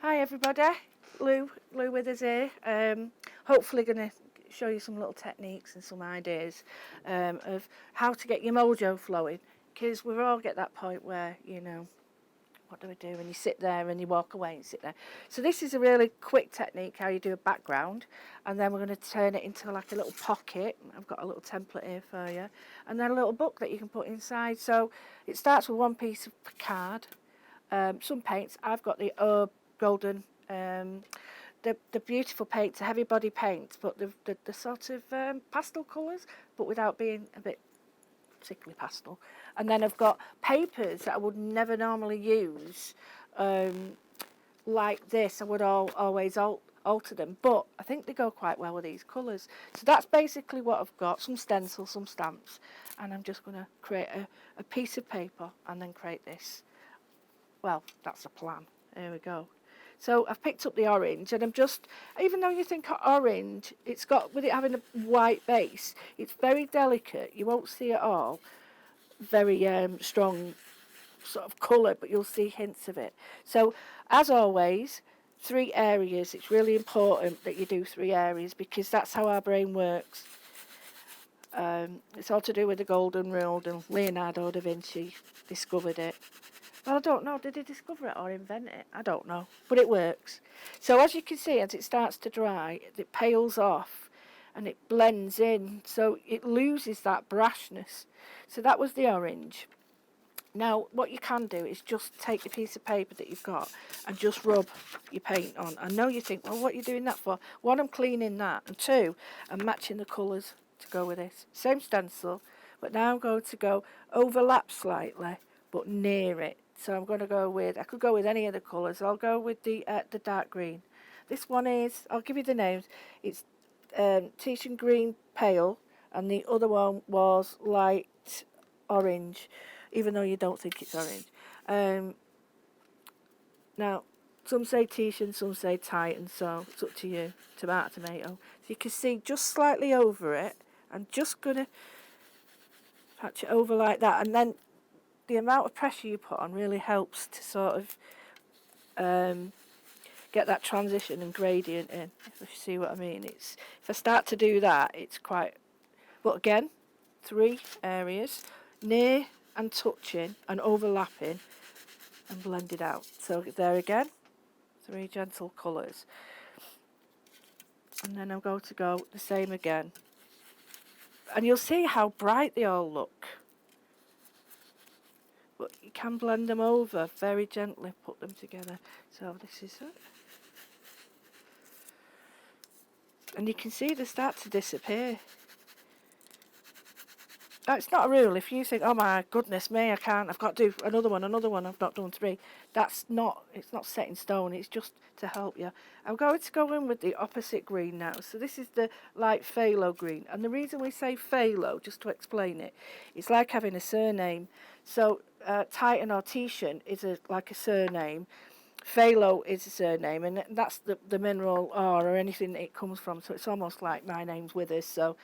Hi everybody, Lou with us here. Hopefully going to show you some little techniques and some ideas of how to get your mojo flowing, because we all get that point where, you know, what do we do? And you sit there and you walk away and sit there. So this is a really quick technique how you do a background, and then we're going to turn it into like a little pocket. I've got a little template here for you, and then a little book that you can put inside. So it starts with one piece of card, some paints. I've got the herb golden, the beautiful paints, the heavy body paints, but the sort of pastel colours, but without being a bit particularly pastel. And then I've got papers that I would never normally use, like this. I would always alter them, but I think they go quite well with these colours. So that's basically what I've got, some stencils, some stamps, and I'm just going to create a piece of paper and then create this. Well, that's the plan. There we go. So I've picked up the orange, and I'm just, even though you think orange, it's got, with it having a white base, it's very delicate. You won't see it all. Very strong sort of colour, but you'll see hints of it. So, as always, 3 areas. It's really important that you do 3 areas, because that's how our brain works. It's all to do with the golden rule, and Leonardo da Vinci discovered it. Well, I don't know, did he discover it or invent it? I don't know, but it works. So as you can see, as it starts to dry, it pales off and it blends in, so it loses that brashness. So that was the orange. Now, what you can do is just take the piece of paper that you've got and just rub your paint on. I know you think, well, what are you doing that for? 1, I'm cleaning that, and 2, I'm matching the colours to go with this. Same stencil, but now I'm going to go overlap slightly, but near it. So I'm going to go with, I could go with any of the colours. I'll go with the dark green. This one is, I'll give you the names. It's Phthalo Green Pale, and the other one was light orange, even though you don't think it's orange. Now, some say Titan, some say Titan, so it's up to you. Tomato. So you can see just slightly over it. I'm just going to patch it over like that, and then the amount of pressure you put on really helps to sort of get that transition and gradient in, if you see what I mean. If I start to do that, it's quite, but again, 3 areas, near and touching and overlapping, and blended out. So there again, 3 gentle colours, and then I'm going to go the same again, and you'll see how bright they all look. But you can blend them over very gently, put them together. So this is it. And you can see they start to disappear. That's not a rule. If you think, oh my goodness me, I can't, I've got to do another one, I've not done 3. It's not set in stone, it's just to help you. I'm going to go in with the opposite green now. So this is the light phthalo green. And the reason we say phthalo, just to explain it, it's like having a surname. So Titan or Titian is like a surname. Phthalo is a surname, and that's the mineral or anything that it comes from. So it's almost like my name's Withers, so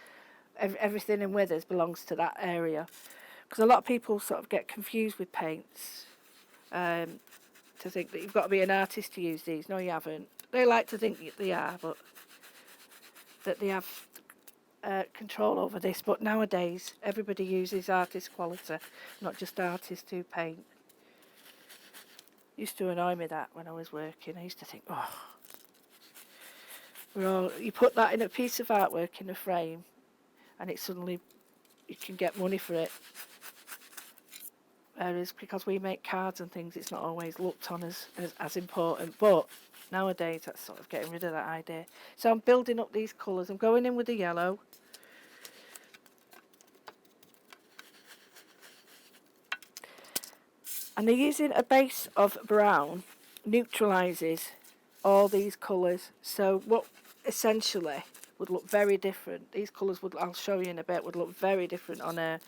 everything in Withers belongs to that area. Because a lot of people sort of get confused with paints, to think that you've got to be an artist to use these. No, you haven't. They like to think they are, but that they have control over this. But nowadays, everybody uses artist quality, not just artists who paint. Used to annoy me that when I was working. I used to think, you put that in a piece of artwork in a frame, and it suddenly, you can get money for it. Whereas because we make cards and things, it's not always looked on as important. But nowadays, that's sort of getting rid of that idea. So I'm building up these colours. I'm going in with the yellow. And they're using a base of brown, neutralises all these colours. So what essentially would look very different, these colours would, I'll show you in a bit, would look very different on a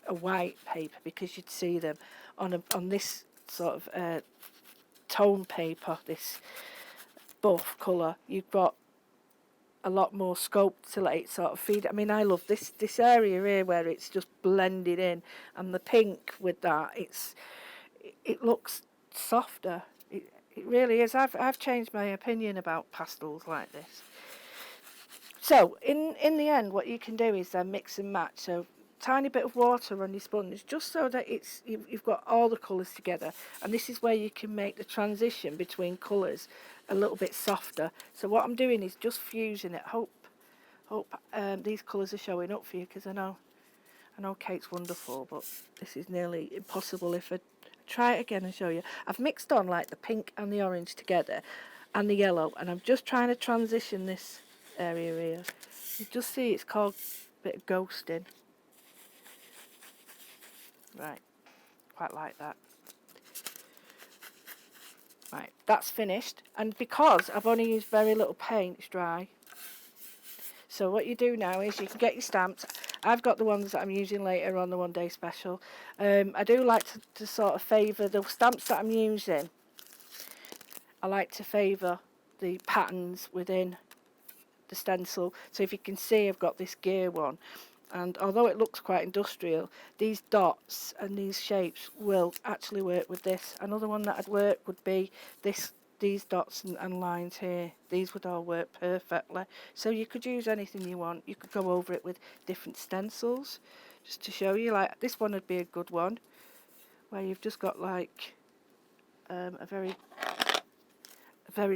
white paper, because you'd see them on this sort of tone paper, this buff colour. You've got a lot more scope to let it sort of feed. I mean, I love this area here where it's just blended in, and the pink with that, it looks softer. It really is. I've changed my opinion about pastels like this. So in the end, what you can do is then mix and match. So tiny bit of water on your sponge, just so that you've got all the colours together. And this is where you can make the transition between colours a little bit softer. So what I'm doing is just fusing it. Hope these colours are showing up for you, because I know Kate's wonderful, but this is nearly impossible if I try it again and show you. I've mixed on like the pink and the orange together and the yellow, and I'm just trying to transition this area here. You just see it's called a bit of ghosting. Right, quite like that. Right, that's finished, and because I've only used very little paint, it's dry. So what you do now is you can get your stamps. I've got the ones that I'm using later on the 1 day special. I do like to sort of favour the stamps that I'm using. I like to favour the patterns within the stencil. So if you can see, I've got this gear one, and although it looks quite industrial, these dots and these shapes will actually work with this. Another one that would work would be these dots and lines here. These would all work perfectly. So you could use anything you want. You could go over it with different stencils, just to show you. Like this one would be a good one, where you've just got like a very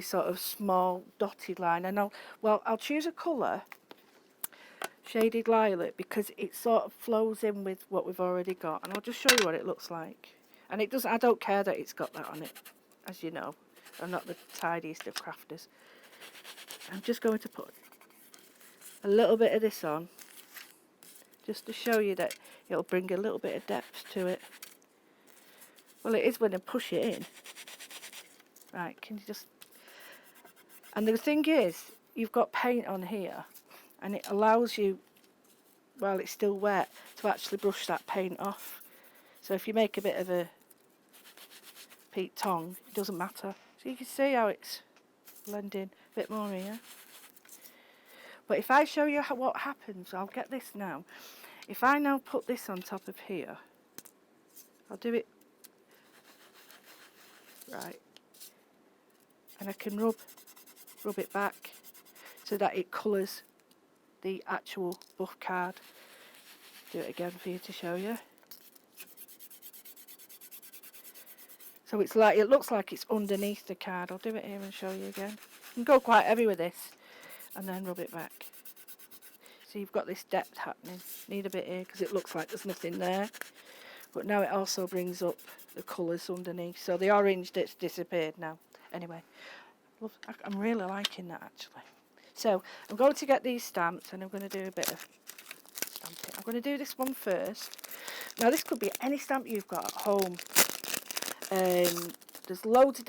sort of small dotted line. And I'll choose a colour, shaded lilac, because it sort of flows in with what we've already got, and I'll just show you what it looks like. And it doesn't, I don't care that it's got that on it, as you know. I'm not the tidiest of crafters. I'm just going to put a little bit of this on, just to show you that it'll bring a little bit of depth to it. Well, it is when I push it in. Right, can you just... And the thing is, you've got paint on here, and it allows you, while it's still wet, to actually brush that paint off. So if you make a bit of a peat tongue, it doesn't matter. So you can see how it's blending a bit more here. But if I show you what happens, I'll get this now. If I now put this on top of here, I'll do it right, and I can rub it back so that it colours the actual buff card. Do it again for you to show you. So it's like, it looks like it's underneath the card. I'll do it here and show you again. You can go quite heavy with this and then rub it back. So you've got this depth happening. Need a bit here because it looks like there's nothing there. But now it also brings up the colours underneath. So the orange that's disappeared now. Anyway, I'm really liking that actually. So I'm going to get these stamps and I'm going to do a bit of stamping. I'm going to do this one first. Now this could be any stamp you've got at home. There's loads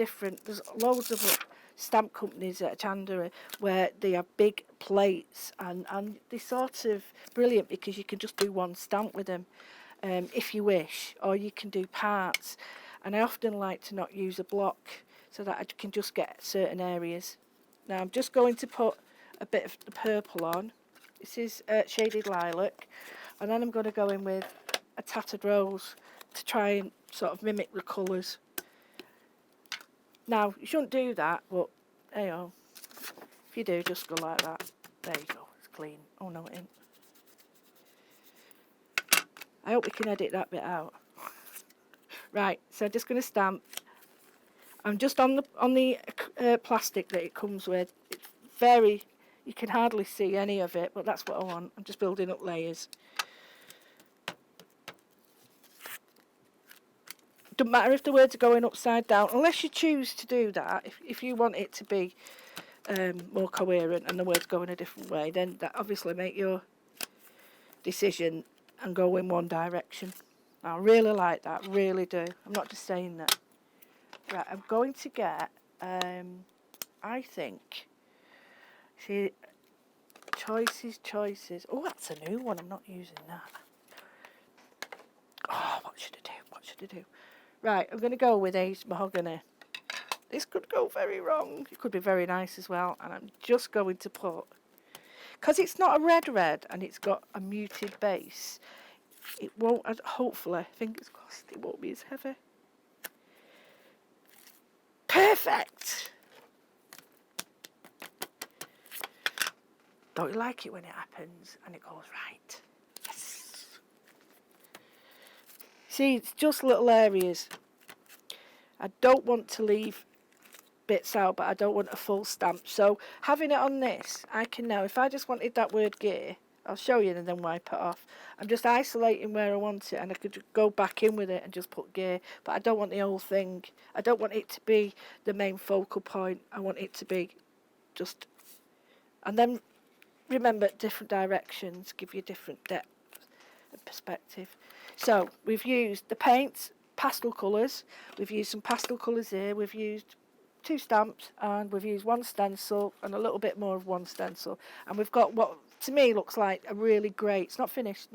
of stamp companies at Hochanda where they have big plates, and they're sort of brilliant because you can just do one stamp with them if you wish, or you can do parts. And I often like to not use a block so that I can just get certain areas. Now I'm just going to put a bit of the purple on. This is shaded lilac, and then I'm going to go in with a tattered rose to try and sort of mimic the colours. Now, you shouldn't do that, but there you go. If you do, just go like that. There you go, it's clean. Oh no, it ain't. I hope we can edit that bit out. Right, so I'm just going to stamp. I'm just on the plastic that it comes with. It's very, you can hardly see any of it, but that's what I want. I'm just building up layers. Doesn't matter if the words are going upside down, unless you choose to do that. If you want it to be more coherent and the words go in a different way, then that obviously make your decision and go in one direction. I really like that, really do. I'm not just saying that. Right, I'm going to get, I think, see, choices. Oh, that's a new one. I'm not using that. Oh, what should I do? Right, I'm going to go with aged mahogany. This could go very wrong. It could be very nice as well. And I'm just going to put, because it's not a red and it's got a muted base, it won't, hopefully, fingers crossed, it won't be as heavy. Perfect! Don't you like it when it happens and it goes right? Yes! See, it's just little areas. I don't want to leave bits out, but I don't want a full stamp. So having it on this, I can now, if I just wanted that word gear, I'll show you and then wipe it off. I'm just isolating where I want it, and I could go back in with it and just put gear, but I don't want the whole thing. I don't want it to be the main focal point. I want it to be just, and then remember, different directions give you different depth and perspective. So we've used the paints, pastel colours. We've used some pastel colours here. We've used 2 stamps, and we've used 1 stencil and a little bit more of 1 stencil. And we've got what to me looks like a really great, it's not finished,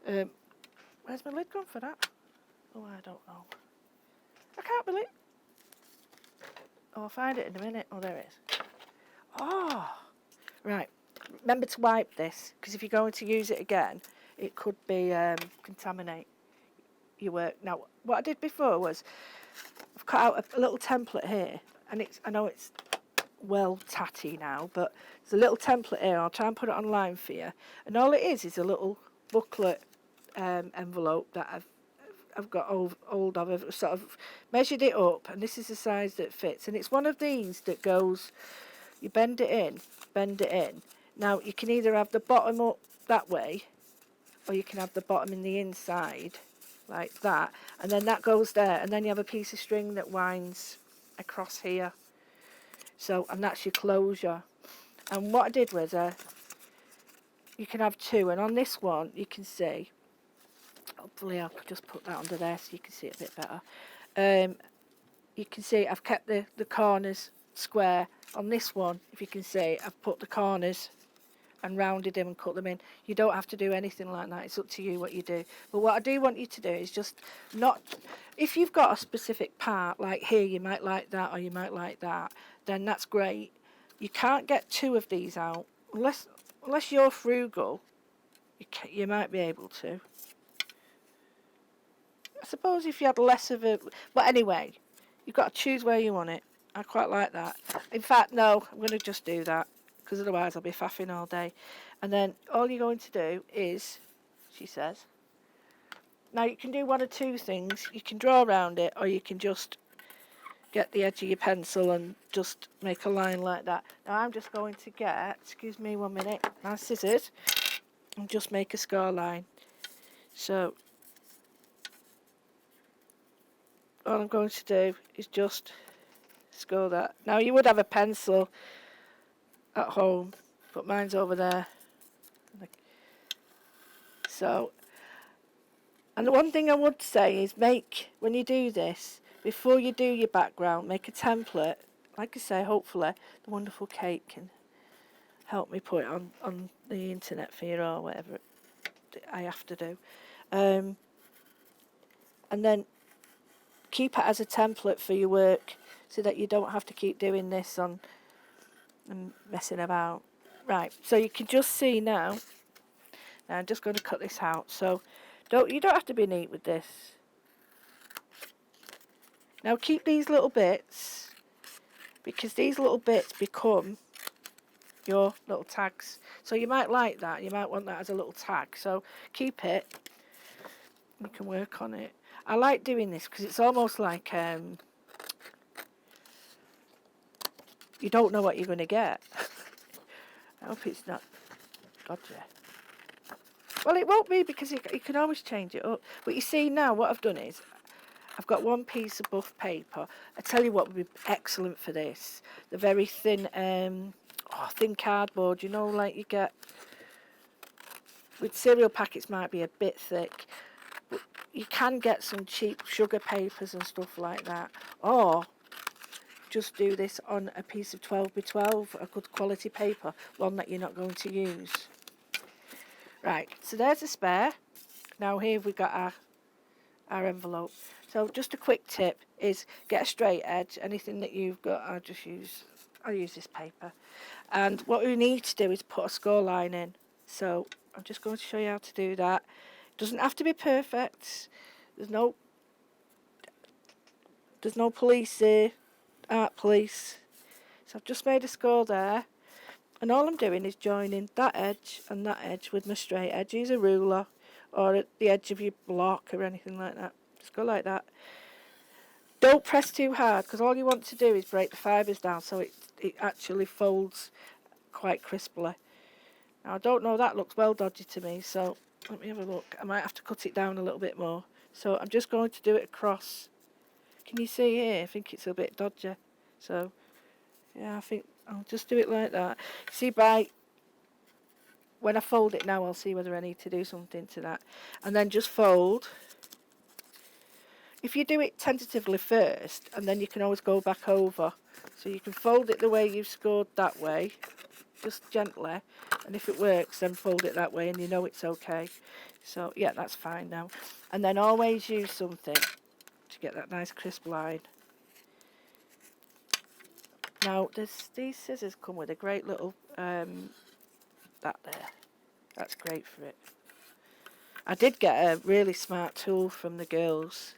where's my lid gone for that? Oh, I don't know. I can't believe. Oh, I'll find it in a minute. Oh, there it is. Oh, right. Remember to wipe this, because if you're going to use it again, it could be contaminate your work. Now, what I did before was I've cut out a little template here, and I know it's well tatty now, but there's a little template here. I'll try and put it online for you. And all it is a little booklet envelope that I've got hold of. I've sort of measured it up, and this is the size that fits. And it's one of these that goes, you bend it in. Now, you can either have the bottom up that way, or you can have the bottom in the inside, like that. And then that goes there, and then you have a piece of string that winds across here. So, and that's your closure. And what I did was, you can have 2, and on this one, you can see, hopefully I could just put that under there so you can see it a bit better. You can see I've kept the corners square. On this one, if you can see, I've put the corners and rounded them and cut them in. You don't have to do anything like that. It's up to you what you do. But what I do want you to do is just not, if you've got a specific part, like here, you might like that or you might like that, then that's great. You can't get 2 of these out. Unless you're frugal, you might be able to. I suppose if you had less of it, but anyway, you've got to choose where you want it. I quite like that. In fact, no, I'm going to just do that, because otherwise I'll be faffing all day. And then all you're going to do is, she says, now you can do one or 2 things. You can draw around it, or you can just get the edge of your pencil and just make a line like that. Now I'm just going to get, excuse me 1 minute, my scissors, and just make a score line. So all I'm going to do is just score that. Now you would have a pencil at home, but mine's over there. So, and the one thing I would say is when you do this, before you do your background, make a template. Like I say, hopefully the wonderful Kate can help me put it on the internet for you or whatever I have to do. And then keep it as a template for your work so that you don't have to keep doing this and messing about. Right, so you can just see now. Now I'm just going to cut this out. So you don't have to be neat with this. Now keep these little bits, because these little bits become your little tags. So you might like that. You might want that as a little tag. So keep it. You can work on it. I like doing this because it's almost like you don't know what you're going to get. I hope it's not dodgy. Well, it won't be, because you can always change it up. But you see now, what I've done is, I've got 1 piece of buff paper. I tell you what would be excellent for this. The very thin, thin cardboard, you know, like you get with cereal packets, might be a bit thick. But you can get some cheap sugar papers and stuff like that. Or just do this on a piece of 12x12, a good quality paper, one that you're not going to use. Right, so there's a spare. Now here we've got our envelope. So just a quick tip is get a straight edge. Anything that you've got, I'll use this paper. And what we need to do is put a score line in. So I'm just going to show you how to do that. It doesn't have to be perfect. There's no There's no police here, art police. So I've just made a score there. And all I'm doing is joining that edge and that edge with my straight edge. Use a ruler or at the edge of your block or anything like that. Just go like that. Don't press too hard, because all you want to do is break the fibres down so it actually folds quite crisply. Now I don't know, that looks well dodgy to me, so let me have a look. I might have to cut it down a little bit more. So I'm just going to do it across. Can you see here? I think it's a bit dodgy. So yeah, I think I'll just do it like that. See, when I fold it now, I'll see whether I need to do something to that. And then just fold. If you do it tentatively first, and then you can always go back over. So you can fold it the way you've scored that way, just gently. And if it works, then fold it that way and you know it's okay. So yeah, that's fine now. And then always use something to get that nice crisp line. Now, these scissors come with a great little, that there. That's great for it. I did get a really smart tool from the girls.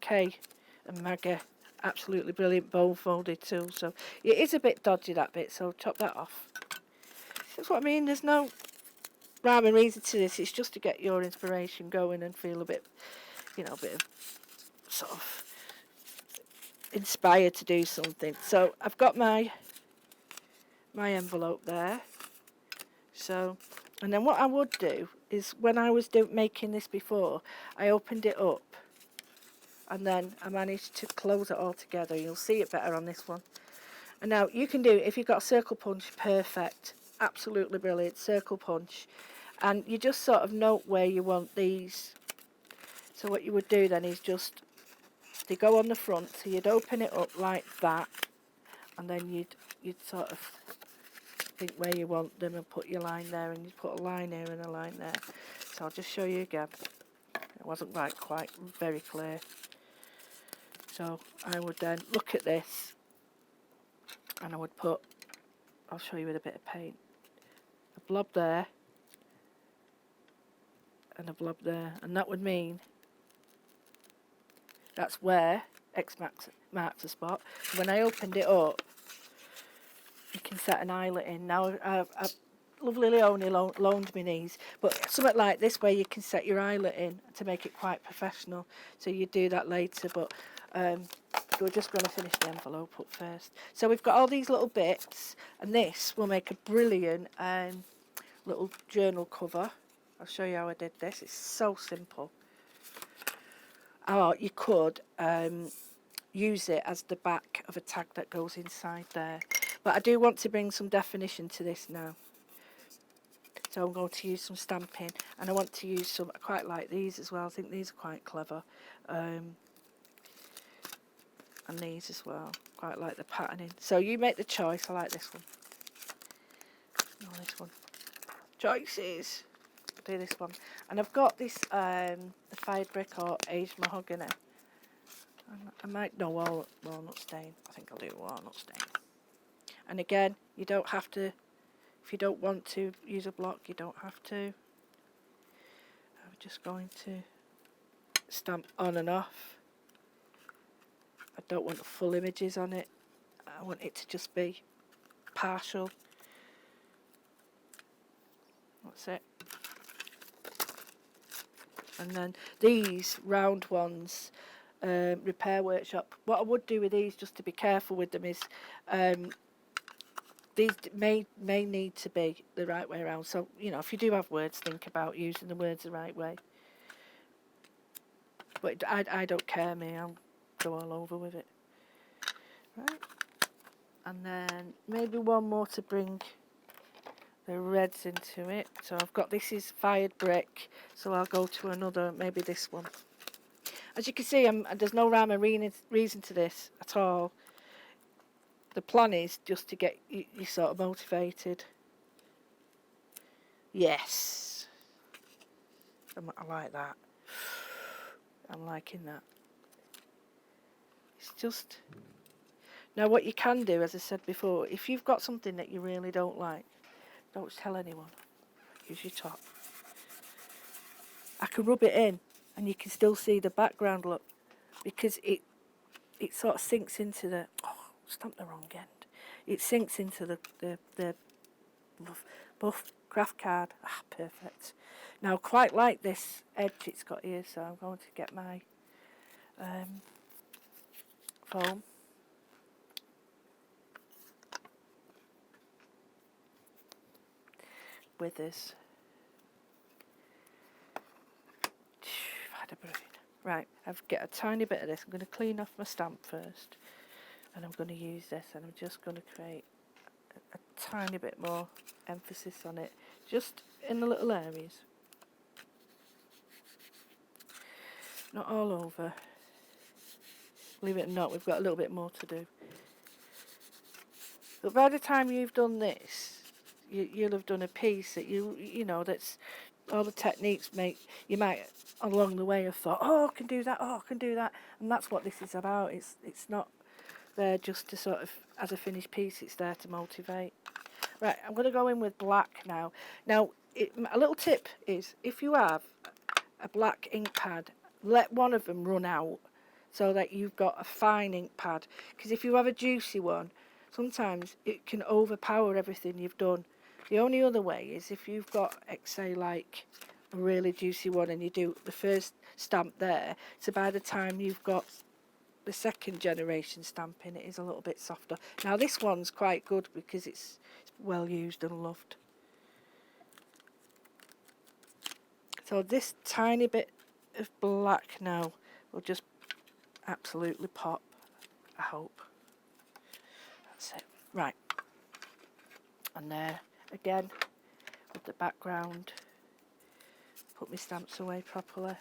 Kay and Maggie, absolutely brilliant bone folded tool. So it is a bit dodgy, that bit, so chop that off. That's what I mean, there's no rhyme and reason to this, it's just to get your inspiration going and feel a bit, you know, a bit of sort of inspired to do something. So I've got my envelope there. So, and then what I would do is, when I was making this before, I opened it up and then I managed to close it all together. You'll see it better on this one. And now you can do it if you've got a circle punch, perfect, absolutely brilliant, circle punch. And you just sort of note where you want these. So what you would do then is just, they go on the front, so you'd open it up like that, and then you'd sort of think where you want them and put your line there, and you put a line here and a line there. So I'll just show you again. It wasn't quite very clear. So I would then look at this and I would put, I'll show you with a bit of paint, a blob there and a blob there, and that would mean that's where X marks a spot. When I opened it up, you can set an eyelet in. Now lovely Leonie loaned me these, but something like this where you can set your eyelet in to make it quite professional. So you do that later, but we're just going to finish the envelope up first. So we've got all these little bits, and this will make a brilliant little journal cover. I'll show you how I did this. It's so simple. Or you could use it as the back of a tag that goes inside there. But I do want to bring some definition to this now. So I'm going to use some stamping, and I want to use some, I quite like these as well. I think these are quite clever. And these as well. Quite like the patterning. So you make the choice. I like this one. No, this one. Choices. Do this one. And I've got this the fired brick or aged mahogany. I might, no, walnut stain. I think I'll do walnut stain. And again, you don't have to, if you don't want to use a block, you don't have to. I'm just going to stamp on and off. I don't want full images on it. I want it to just be partial. That's it. And then these round ones, repair workshop. What I would do with these, just to be careful with them, is these may need to be the right way around. So, you know, if you do have words, think about using the words the right way. But I don't care, me. I'll go all over with it. Right. And then maybe one more to bring the reds into it. So I've got, this is fired brick, so I'll go to another, maybe this one. As you can see, there's no rhyme or reason to this at all. The plan is just to get you sort of motivated. Yes. I like that. I'm liking that. It's just... Now what you can do, as I said before, if you've got something that you really don't like, don't tell anyone. Use your top. I can rub it in. and you can still see the background, look, because it sort of sinks into the, oh, stamped the wrong end. It sinks into the buff craft card. Ah, perfect. Now, quite like this edge it's got here, so I'm going to get my foam. Withers. I've had a brain. Right, I've got a tiny bit of this. I'm going to clean off my stamp first, and I'm going to use this, and I'm just going to create a tiny bit more emphasis on it, just in the little areas. Not all over. Believe it or not, we've got a little bit more to do. But by the time you've done this, you'll have done a piece that you know that's all the techniques make. You might along the way have thought, oh, I can do that, oh, I can do that, and that's what this is about. It's not there just to sort of as a finished piece. It's there to motivate. Right, I'm going to go in with black now. Now, a little tip is if you have a black ink pad, let one of them run out so that you've got a fine ink pad. Because if you have a juicy one, sometimes it can overpower everything you've done. The only other way is if you've got, say, like a really juicy one and you do the first stamp there, so by the time you've got the second generation stamping, it is a little bit softer. Now this one's quite good because it's well used and loved. So this tiny bit of black now will just absolutely pop, I hope. That's it. Right. And there, again, with the background, put my stamps away properly.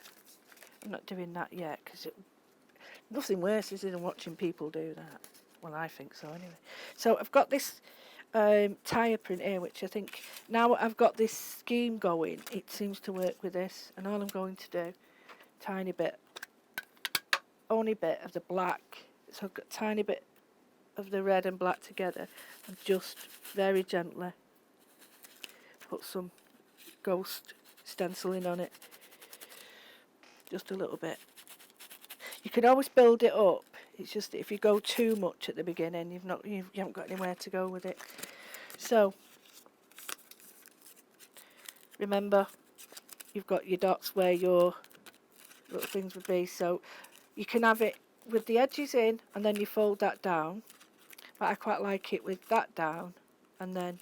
I'm not doing that yet because nothing worse is than watching people do that. Well, I think so anyway. So I've got this tire print here, which I think now I've got this scheme going, it seems to work with this. And all I'm going to do, tiny bit, only bit of the black, so I've got a tiny bit of the red and black together, and just very gently put some ghost stenciling on it, just a little bit. You can always build it up. It's just that if you go too much at the beginning, you haven't got anywhere to go with it. So remember, you've got your dots where your little things would be. So you can have it with the edges in, and then you fold that down. But I quite like it with that down, and then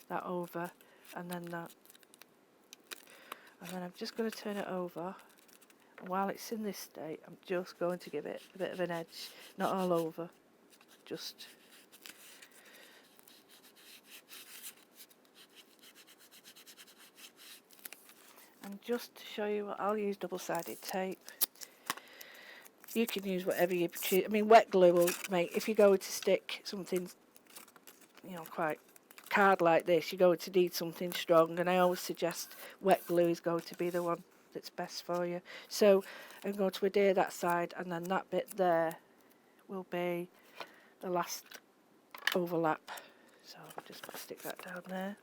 that over, and then that. And then I'm just going to turn it over. And while it's in this state, I'm just going to give it a bit of an edge. Not all over, just. And just to show you, I'll use double-sided tape. You can use whatever you choose. I mean, wet glue will make, if you go to stick something, quite card like this, you're going to need something strong, and I always suggest wet glue is going to be the one that's best for you. So I'm going to adhere that side, and then that bit there will be the last overlap. So I'm just going to stick that down there.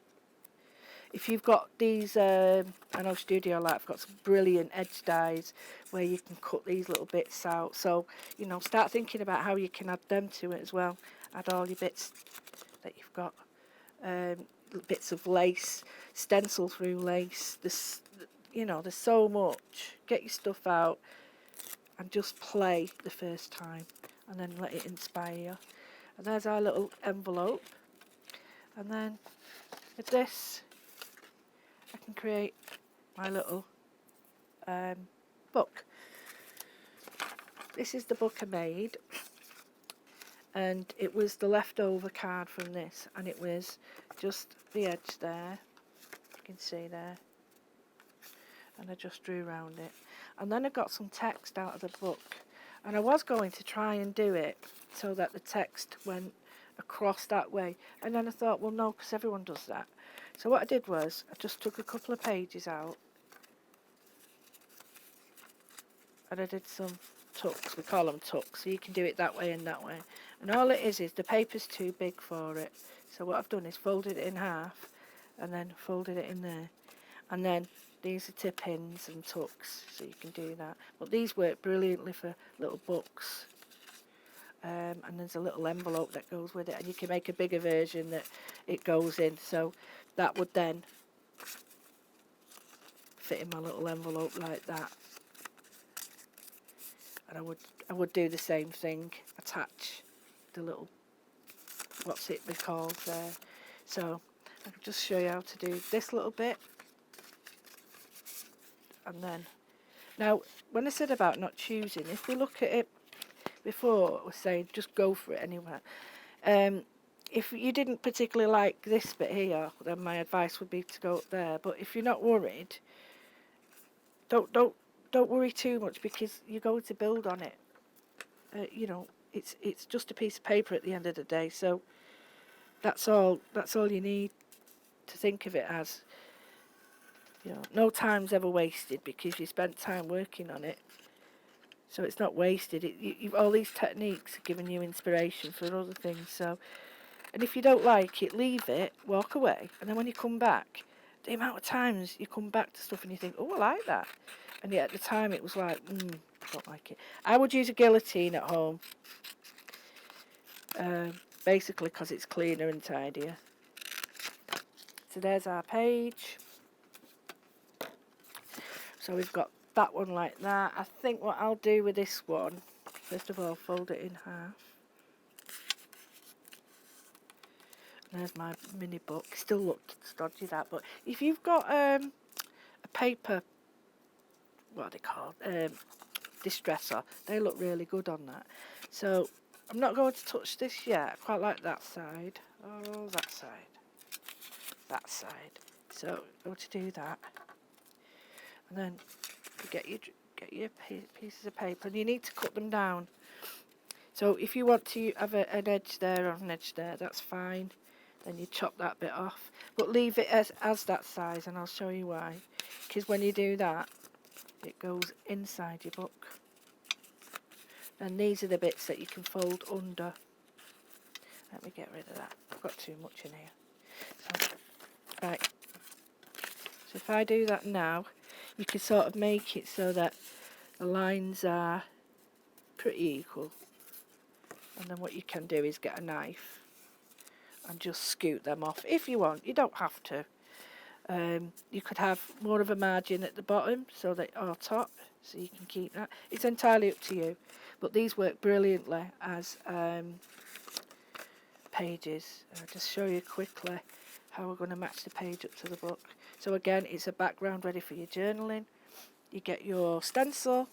If you've got these, I know Studio Light have got some brilliant edge dies where you can cut these little bits out. So, start thinking about how you can add them to it as well. Add all your bits that you've got. Bits of lace, stencil through lace. There's so much. Get your stuff out and just play the first time, and then let it inspire you. And there's our little envelope. And then with this, I can create my little book. This is the book I made, and it was the leftover card from this, and it was just the edge there, you can see there, and I just drew around it. And then I got some text out of the book, and I was going to try and do it so that the text went across that way, and then I thought, well, no, because everyone does that. So what I did was I just took a couple of pages out, and I did some tucks. We call them tucks, so you can do it that way and that way. And all it is the paper's too big for it. So what I've done is folded it in half, and then folded it in there, and then These are tip-ins and tucks, so you can do that. But these work brilliantly for little books. And there's a little envelope that goes with it, and you can make a bigger version that it goes in. So that would then fit in my little envelope like that. And I would do the same thing, attach the little, what's it called there. So I can just show you how to do this little bit. And then, now, when I said about not choosing, if we look at it before, I was saying just go for it anywhere. If you didn't particularly like this bit here, then my advice would be to go up there. But if you're not worried, don't worry too much, because you're going to build on it. You know, it's just a piece of paper at the end of the day. So that's all you need to think of it as. You know, no time's ever wasted because you spent time working on it. So it's not wasted. You've all these techniques are giving you inspiration for other things. So, and if you don't like it, leave it, walk away, and then when you come back, the amount of times you come back to stuff and you think, oh, I like that, and yet at the time it was like, I don't like it. I would use a guillotine at home, basically because it's cleaner and tidier. So there's our page. So we've got that one like that. I think what I'll do with this one, first of all, fold it in half. There's my mini book. Still looked stodgy, that, but if you've got a paper, what are they called? Distresser. They look really good on that. So I'm not going to touch this yet. I quite like that side. Oh, that side. That side. So I'm going to do that. And then you get your pieces of paper, and you need to cut them down. So if you want to have an edge there or an edge there, that's fine. Then you chop that bit off, but leave it as that size, and I'll show you why. Because when you do that, it goes inside your book. And these are the bits that you can fold under. Let me get rid of that. I've got too much in here. So, right. So if I do that now, you can sort of make it so that the lines are pretty equal. And then what you can do is get a knife and just scoot them off if you want. You don't have to. You could have more of a margin at the bottom so that, or top, so you can keep that. It's entirely up to you, but these work brilliantly as pages. I'll just show you quickly how we're going to match the page up to the book. So again, it's a background ready for your journaling. You get your stencil,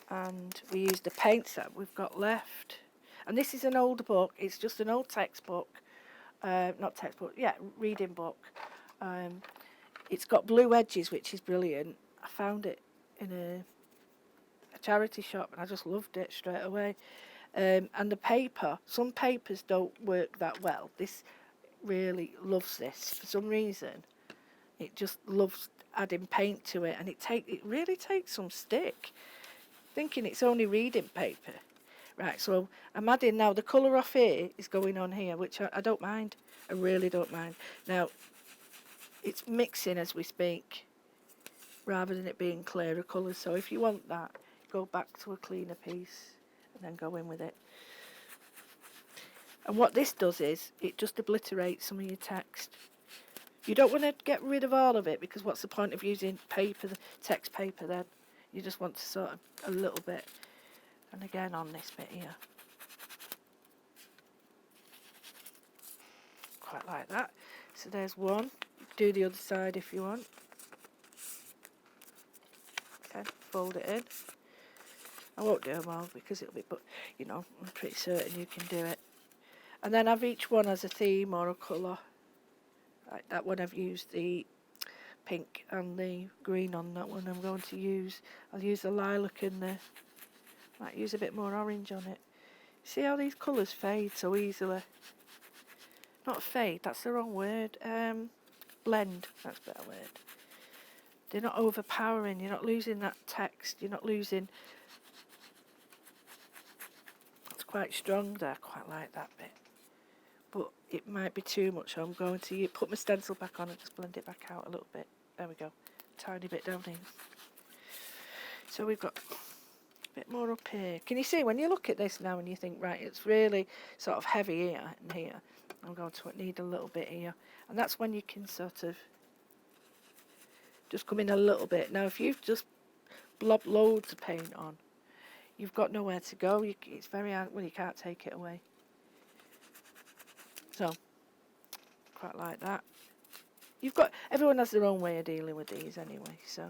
and we use the paints that we've got left. And this is an old book. It's just an old textbook. Not textbook, yeah, reading book. It's got blue edges, which is brilliant. I found it in a charity shop, and I just loved it straight away. And the paper, some papers don't work that well. This really loves this for some reason. It just loves adding paint to it, and it really takes some stick. Thinking it's only reading paper. Right, so I'm adding now, the colour off here is going on here, which I don't mind. I really don't mind. Now, it's mixing as we speak, rather than it being clearer colours. So if you want that, go back to a cleaner piece and then go in with it. And what this does is, it just obliterates some of your text. You don't want to get rid of all of it, because what's the point of using paper, text paper then? You just want to sort of a little bit. And again on this bit here. Quite like that. So there's one. Do the other side if you want. Okay, fold it in. I won't do them all because it'll be, but you know, I'm pretty certain you can do it. And then have each one as a theme or a colour. Like that one I've used the pink and the green on that one. I'll use the lilac and the, might use a bit more orange on it. See how these colours fade so easily? Not fade, that's the wrong word. Blend, that's a better word. They're not overpowering, you're not losing that text, you're not losing... It's quite strong there, I quite like that bit. But it might be too much, so I'm going to put my stencil back on and just blend it back out a little bit. There we go. Tiny bit down here. So we've got a bit more up here. Can you see when you look at this now and you think, right, it's really sort of heavy here and here. I'm going to need a little bit here. And that's when you can sort of just come in a little bit. Now, if you've just blobbed loads of paint on, you've got nowhere to go. It's very hard. Well, you can't take it away. So, quite like that. Everyone has their own way of dealing with these anyway. So,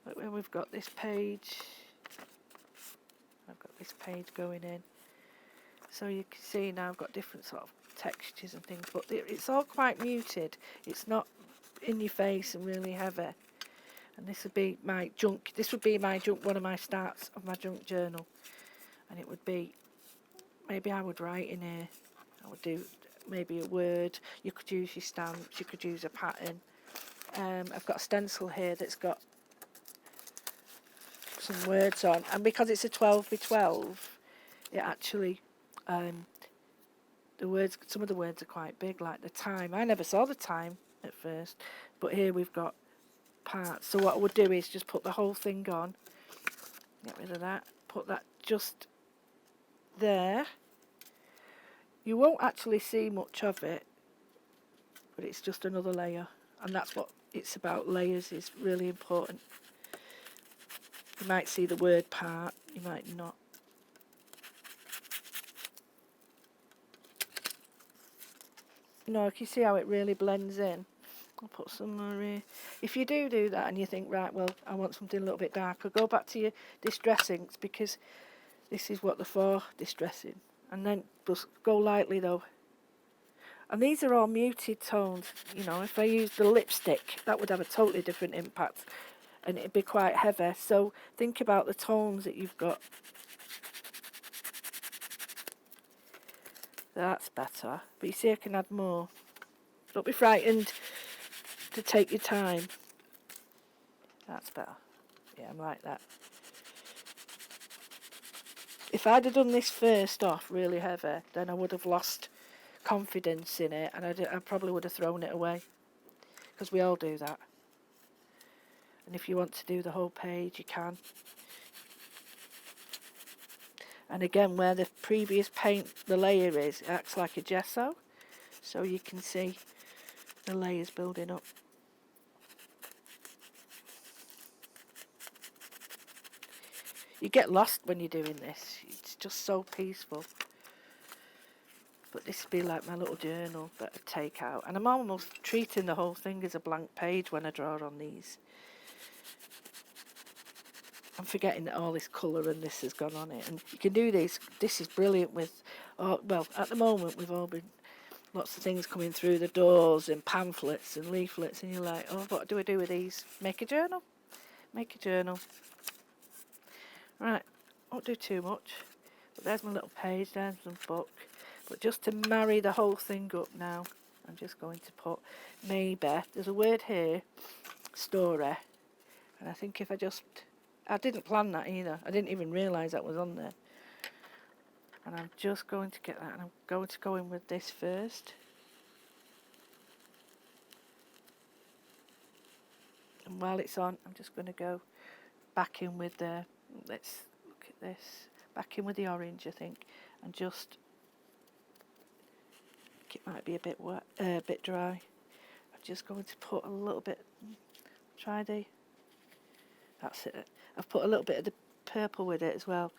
but when we've got this page, I've got this page going in. So you can see now I've got different sort of textures and things, but it's all quite muted. It's not in your face and really heavy. And this would be my junk. This would be my junk. One of my starts of my junk journal, and it would be maybe I would write in here. I would do maybe a word. You could use your stamps. You could use a pattern. I've got a stencil here that's got some words on, and because it's a 12 by 12, it actually some of the words are quite big, like the time. I never saw the time at first, but here we've got parts. So what I would do is just put the whole thing on, get rid of that, put that just there. You won't actually see much of it, but it's just another layer, and that's what it's about. Layers is really important. You might see the word part, you might not. You know, you can see how it really blends in. I'll put some more here. If you do that and you think, right, well, I want something a little bit darker, go back to your distressings, because this is what they're for, distressing. And then just go lightly though. And these are all muted tones. You know, if I used the lipstick, that would have a totally different impact, and it'd be quite heavy. So think about the tones that you've got. That's better. But you see, I can add more. Don't be frightened to take your time. That's better. Yeah, I'm like that. If I'd have done this first off really heavy, then I would have lost confidence in it, and I probably would have thrown it away, because we all do that. And if you want to do the whole page, you can. And again, where the previous paint, the layer is, it acts like a gesso, so you can see the layers building up. You get lost when you're doing this. It's just so peaceful. But this would be like my little journal that I take out. And I'm almost treating the whole thing as a blank page when I draw on these. I'm forgetting that all this colour and this has gone on it. And you can do this. This is brilliant with, well, at the moment we've all been, lots of things coming through the doors and pamphlets and leaflets. And you're like, oh, what do I do with these? Make a journal. Make a journal. Right, won't do too much. But there's my little page, there's some book. But just to marry the whole thing up now, I'm just going to put maybe, there's a word here, story. And I think if I didn't plan that either. I didn't even realise that was on there. And I'm just going to get that, and I'm going to go in with this first. And while it's on, I'm just going to go back in with the, let's look at this, back in with the orange, I think, and just, it might be a bit wet, bit dry. I'm just going to put a little bit, that's it. I've put a little bit of the purple with it as well,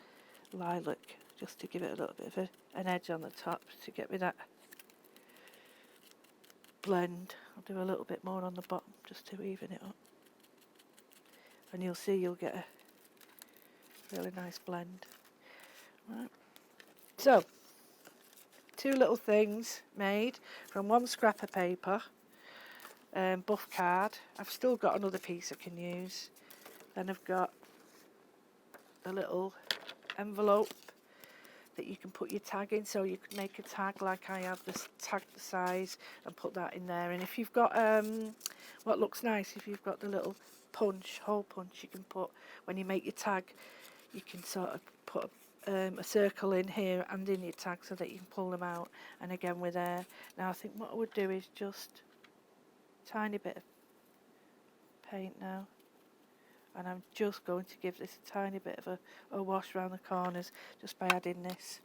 lilac, just to give it a little bit of an edge on the top to get me that blend. I'll do a little bit more on the bottom just to even it up. And you'll see you'll get a really nice blend. Right. So, 2 little things made from 1 scrap of paper, buff card. I've still got another piece I can use. Then I've got a little envelope that you can put your tag in, so you could make a tag like I have, this tag the size and put that in there. And if you've got what looks nice, if you've got the little hole punch you can put when you make your tag, you can sort of put a circle in here and in your tag so that you can pull them out. And again with air. Now I think what I would do is just tiny bit of paint now. And I'm just going to give this a tiny bit of a wash around the corners just by adding this.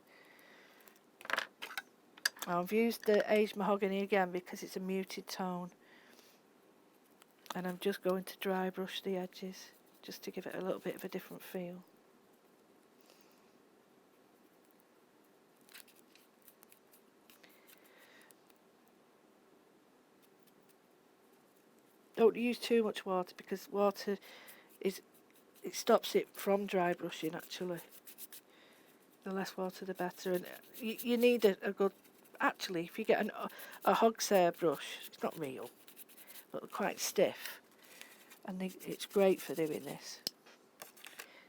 Now I've used the aged mahogany again because it's a muted tone. And I'm just going to dry brush the edges just to give it a little bit of a different feel. Don't use too much water because water it stops it from dry brushing actually. The less water the better, and you need a good, actually if you get a Hochanda brush, it's not real but they're quite stiff and it's great for doing this.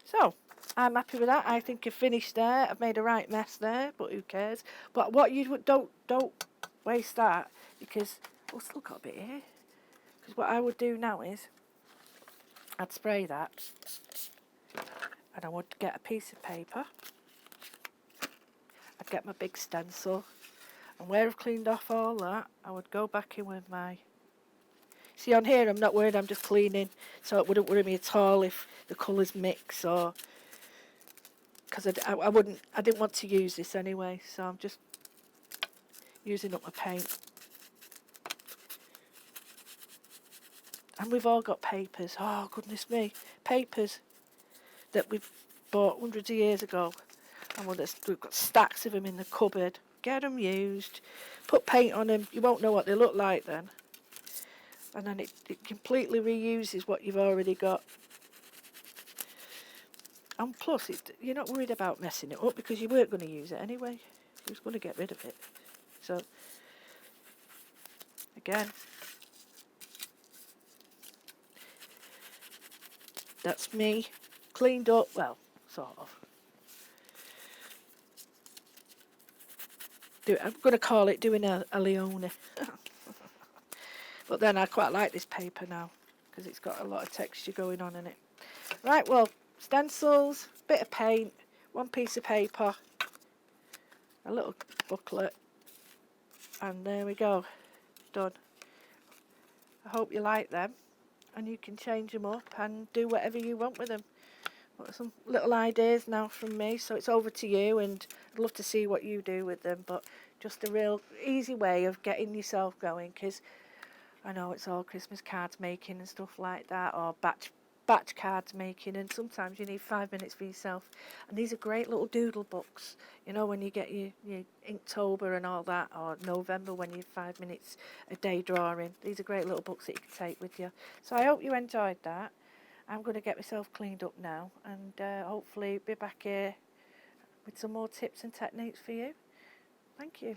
So I'm happy with that. I think I've finished there. I've made a right mess there, but who cares. But what you don't waste that because oh, still got a bit here. Because what I would do now is I'd spray that and I would get a piece of paper. I'd get my big stencil, and where I've cleaned off all that, I would go back in with my... See, on here I'm not worried, I'm just cleaning, so it wouldn't worry me at all if the colours mix or... Because I didn't want to use this anyway, so I'm just using up my paint. And we've all got papers, oh goodness me, papers that we've bought hundreds of years ago. And we've got stacks of them in the cupboard. Get them used, put paint on them, you won't know what they look like then. And then it completely reuses what you've already got. And plus, you're not worried about messing it up because you weren't going to use it anyway. You was going to get rid of it. So, again, that's me cleaned up, well, sort of. I'm going to call it doing a Leone. But then I quite like this paper now because it's got a lot of texture going on in it. Right, well, stencils, bit of paint, one piece of paper, a little booklet, and there we go, done. I hope you like them, and you can change them up and do whatever you want with them. Got some little ideas now from me, so it's over to you, and I'd love to see what you do with them, but just a real easy way of getting yourself going, because I know it's all Christmas cards making and stuff like that, or batch cards making, and sometimes you need 5 minutes for yourself. And these are great little doodle books, you know, when you get your Inktober and all that, or November when you're 5 minutes a day drawing. These are great little books that you can take with you. So I hope you enjoyed that. I'm going to get myself cleaned up now, and hopefully be back here with some more tips and techniques for you. Thank you.